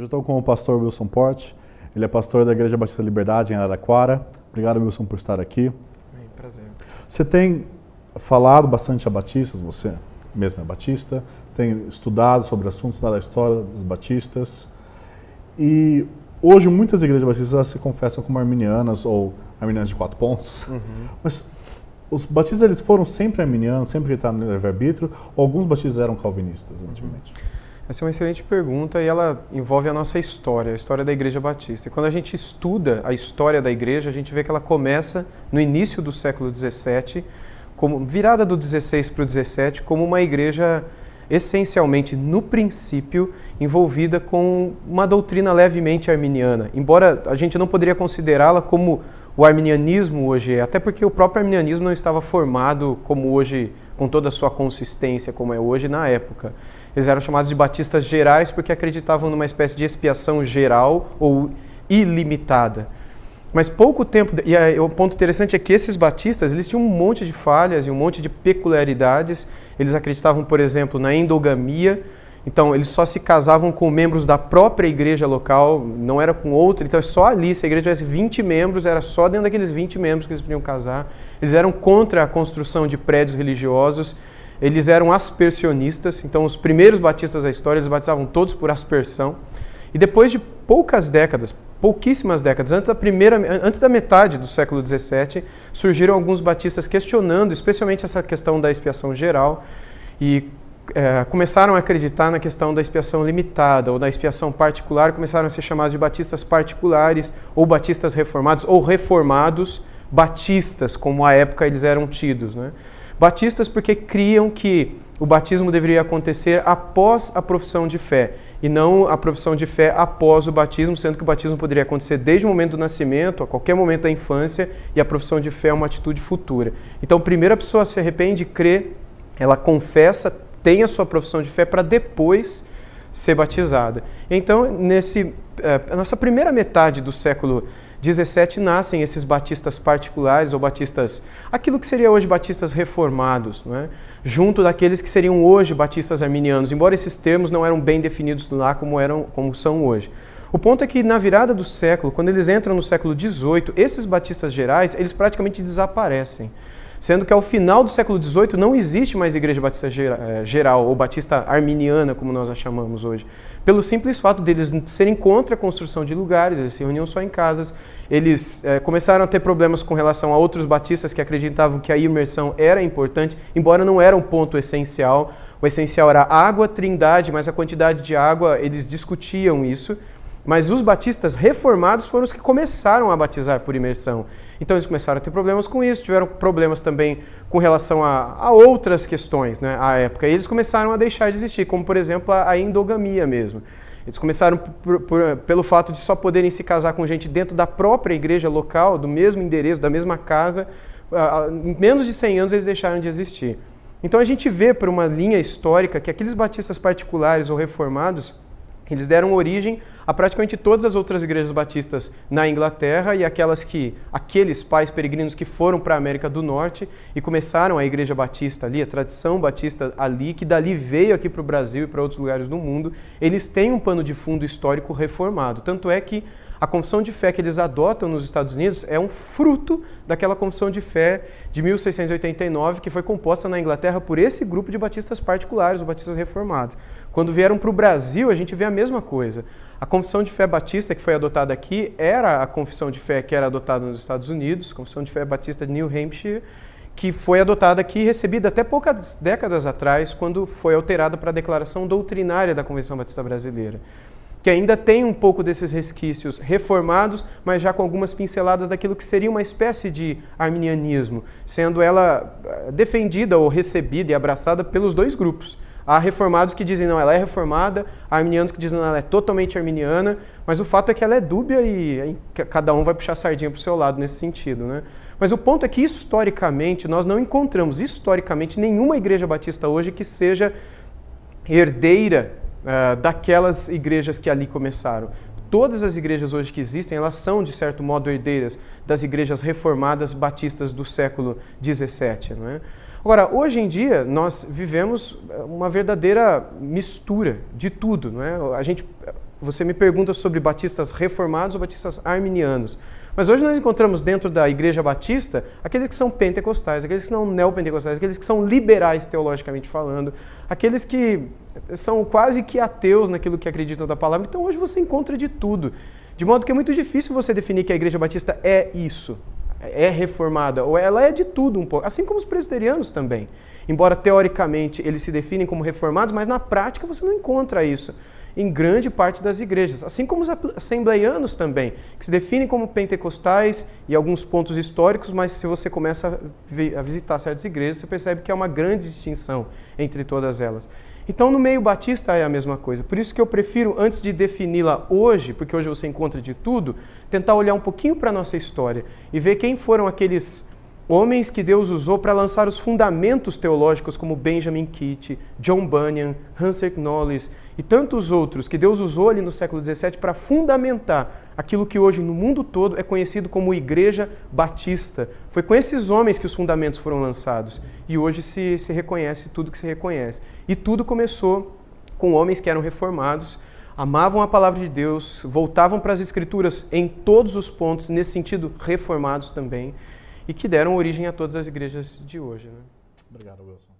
Hoje eu estou com o pastor Wilson Porte, ele é pastor da Igreja Batista Liberdade em Araraquara. Obrigado, Wilson, por estar aqui. Prazer. Você tem falado bastante a batistas, você mesmo é batista, tem estudado sobre assuntos da história dos batistas. E hoje muitas igrejas batistas se confessam como arminianas ou arminianas de 4 pontos. Mas os batistas eles foram sempre arminianos, sempre acreditaram no livre-arbítrio, ou alguns batistas eram calvinistas antigamente? Essa é uma excelente pergunta e ela envolve a nossa história, a história da Igreja Batista. E quando a gente estuda a história da igreja, a gente vê que ela começa no início do século XVII, como virada do 16 para o 17, como uma igreja essencialmente, no princípio, envolvida com uma doutrina levemente arminiana. Embora a gente não poderia considerá-la como o arminianismo hoje é, até porque o próprio arminianismo não estava formado como hoje, com toda a sua consistência como é hoje na época. Eles eram chamados de batistas gerais porque acreditavam numa espécie de expiação geral ou ilimitada. Mas pouco tempo, e o ponto interessante é que esses batistas, eles tinham um monte de falhas e um monte de peculiaridades. Eles acreditavam, por exemplo, na endogamia. Então, eles só se casavam com membros da própria igreja local, não era com outra. Então, é só ali, se a igreja tivesse 20 membros, era só dentro daqueles 20 membros que eles podiam casar. Eles eram contra a construção de prédios religiosos. Eles eram aspersionistas, então os primeiros batistas da história, eles batizavam todos por aspersão. E depois de pouquíssimas décadas, antes da metade do século XVII, surgiram alguns batistas questionando, especialmente essa questão da expiação geral, e começaram a acreditar na questão da expiação limitada ou da expiação particular, começaram a ser chamados de batistas particulares, ou batistas reformados, ou reformados batistas, como à época eles eram tidos, né? Batistas porque criam que o batismo deveria acontecer após a profissão de fé e não a profissão de fé após o batismo, sendo que o batismo poderia acontecer desde o momento do nascimento, a qualquer momento da infância, e a profissão de fé é uma atitude futura. Então, primeiro a pessoa se arrepende, crê, ela confessa, tem a sua profissão de fé para depois ser batizada. Então, nessa primeira metade do século 17 nascem esses batistas particulares ou batistas, aquilo que seria hoje batistas reformados, não é? Junto daqueles que seriam hoje batistas arminianos, embora esses termos não eram bem definidos lá como são hoje. O ponto é que na virada do século, quando eles entram no século 18, esses batistas gerais, eles praticamente desaparecem. Sendo que ao final do século XVIII não existe mais igreja batista geral ou batista arminiana, como nós a chamamos hoje. Pelo simples fato deles serem contra a construção de lugares, eles se reuniam só em casas, eles começaram a ter problemas com relação a outros batistas que acreditavam que a imersão era importante, embora não era um ponto essencial. O essencial era a água, trindade, mas a quantidade de água, eles discutiam isso. Mas os batistas reformados foram os que começaram a batizar por imersão. Então eles começaram a ter problemas com isso, tiveram problemas também com relação a outras questões, né, à época. E eles começaram a deixar de existir, como por exemplo a endogamia mesmo. Eles começaram pelo fato de só poderem se casar com gente dentro da própria igreja local, do mesmo endereço, da mesma casa. Em menos de 100 anos eles deixaram de existir. Então a gente vê por uma linha histórica que aqueles batistas particulares ou reformados, eles deram origem a praticamente todas as outras igrejas batistas na Inglaterra e aqueles pais peregrinos que foram para a América do Norte e começaram a igreja batista ali, a tradição batista ali, que dali veio aqui para o Brasil e para outros lugares do mundo, eles têm um pano de fundo histórico reformado. Tanto é que a confissão de fé que eles adotam nos Estados Unidos é um fruto daquela confissão de fé de 1689, que foi composta na Inglaterra por esse grupo de batistas particulares, ou batistas reformados. Quando vieram para o Brasil, a gente vê a mesma coisa. A confissão de fé batista que foi adotada aqui era a confissão de fé que era adotada nos Estados Unidos, a confissão de fé batista de New Hampshire, que foi adotada aqui e recebida até poucas décadas atrás, quando foi alterada para a declaração doutrinária da Convenção Batista Brasileira, que ainda tem um pouco desses resquícios reformados, mas já com algumas pinceladas daquilo que seria uma espécie de arminianismo, sendo ela defendida ou recebida e abraçada pelos dois grupos. Há reformados que dizem, não, ela é reformada, há arminianos que dizem, não, ela é totalmente arminiana, mas o fato é que ela é dúbia e cada um vai puxar a sardinha para o seu lado nesse sentido, né? Mas o ponto é que, historicamente, nós não encontramos, nenhuma igreja batista hoje que seja herdeira daquelas igrejas que ali começaram. Todas as igrejas hoje que existem, elas são, de certo modo, herdeiras das igrejas reformadas batistas do século XVII, não é? Agora, hoje em dia, nós vivemos uma verdadeira mistura de tudo, não é? você me pergunta sobre batistas reformados ou batistas arminianos. Mas hoje nós encontramos dentro da Igreja Batista aqueles que são pentecostais, aqueles que são neopentecostais, aqueles que são liberais teologicamente falando, aqueles que são quase que ateus naquilo que acreditam da palavra. Então hoje você encontra de tudo. De modo que é muito difícil você definir que a Igreja Batista é isso, é reformada, ou ela é de tudo um pouco. Assim como os presbiterianos também. Embora teoricamente eles se definem como reformados, mas na prática você não encontra isso em grande parte das igrejas. Assim como os assembleianos também, que se definem como pentecostais e alguns pontos históricos, mas se você começa a visitar certas igrejas, você percebe que há uma grande distinção entre todas elas. Então, no meio batista é a mesma coisa. Por isso que eu prefiro, antes de defini-la hoje, porque hoje você encontra de tudo, tentar olhar um pouquinho para a nossa história e ver quem foram aqueles homens que Deus usou para lançar os fundamentos teológicos, como Benjamin Kitt, John Bunyan, Hanser Knowles e tantos outros, que Deus usou ali no século XVII para fundamentar aquilo que hoje no mundo todo é conhecido como Igreja Batista. Foi com esses homens que os fundamentos foram lançados e hoje se reconhece tudo que se reconhece. E tudo começou com homens que eram reformados, amavam a palavra de Deus, voltavam para as Escrituras em todos os pontos, nesse sentido reformados também, e que deram origem a todas as igrejas de hoje. Né? Obrigado, Wilson.